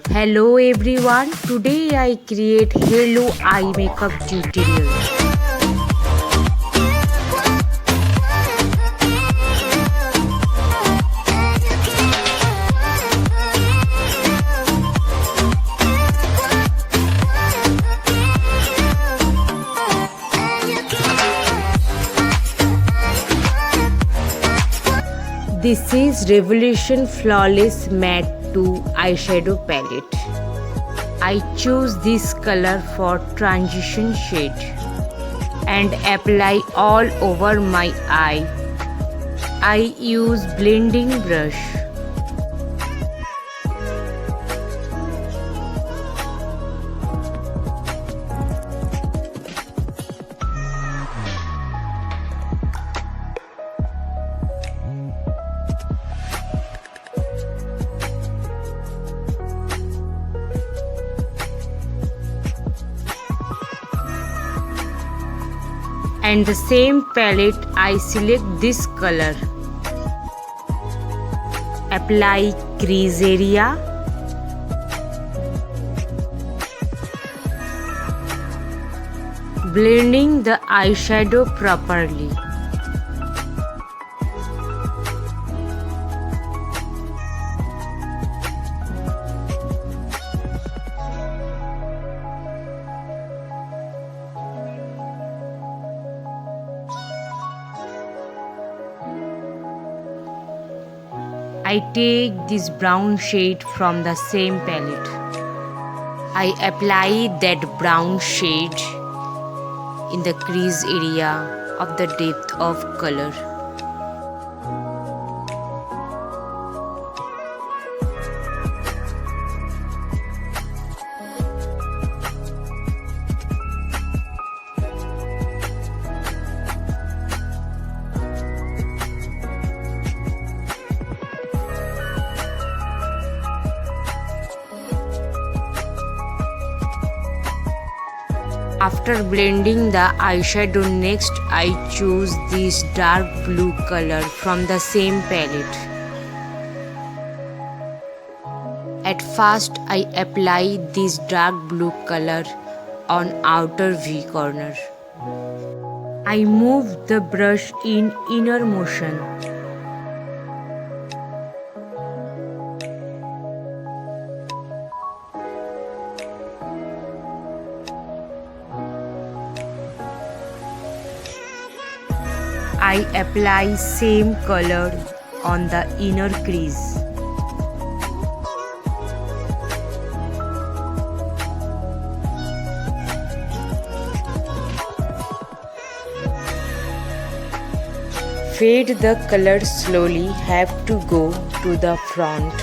Hello everyone, today I create Hello Eye Makeup tutorial. This is Revolution Flawless Matte 2 eyeshadow palette. I choose this color for transition shade and apply all over my eye. I use blending brush. And the same palette I select this color. Apply crease area. Blending the eyeshadow properly. I take this brown shade from the same palette. I apply that brown shade in the crease area of the depth of color. After blending the eyeshadow, next I choose this dark blue color from the same palette. At first I apply this dark blue color on outer V corner. I move the brush in inner motion. I apply same color on the inner crease. Fade the color slowly, have to go to the front.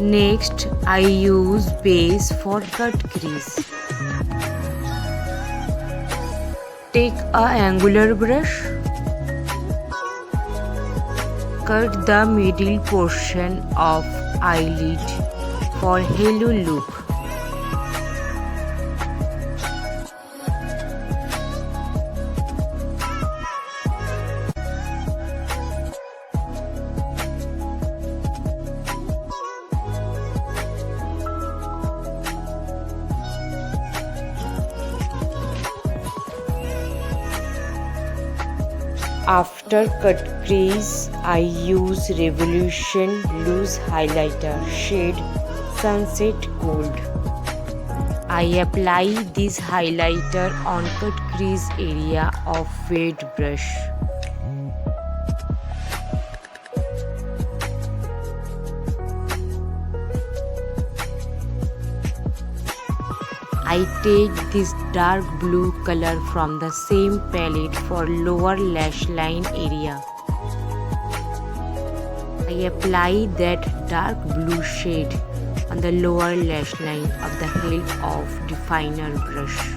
Next, I use base for cut crease. Take a angular brush, cut the middle portion of eyelid for halo look. After cut crease, I use Revolution loose highlighter shade Sunset Gold. I apply this highlighter on cut crease area of wet brush. I take this dark blue color from the same palette for lower lash line area. I apply that dark blue shade on the lower lash line of the help of definer brush.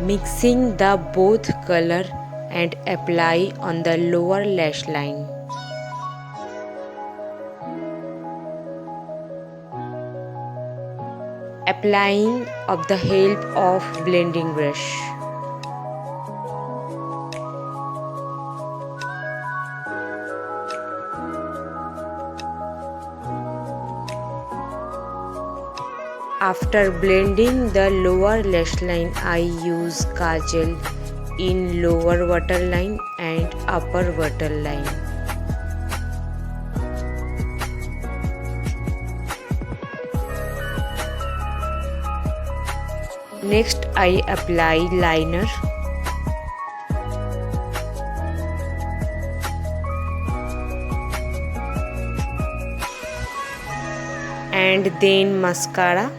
Mixing the both color, and apply on the lower lash line. Applying of the help of blending brush. After blending the lower lash line, I use kajal in lower waterline and upper waterline. Next, I apply liner. And then mascara.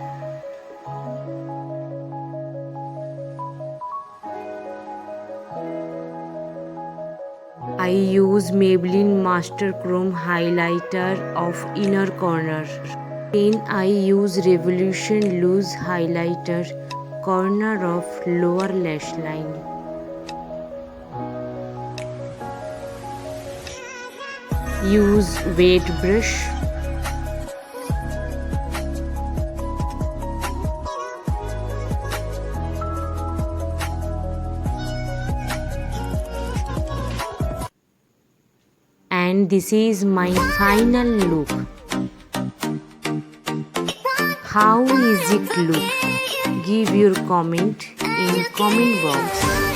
I use Maybelline Master Chrome highlighter of inner corner. Then I use Revolution loose highlighter corner of lower lash line. Use wet brush. And this is my final look. How is it look? Give your comment in comment box.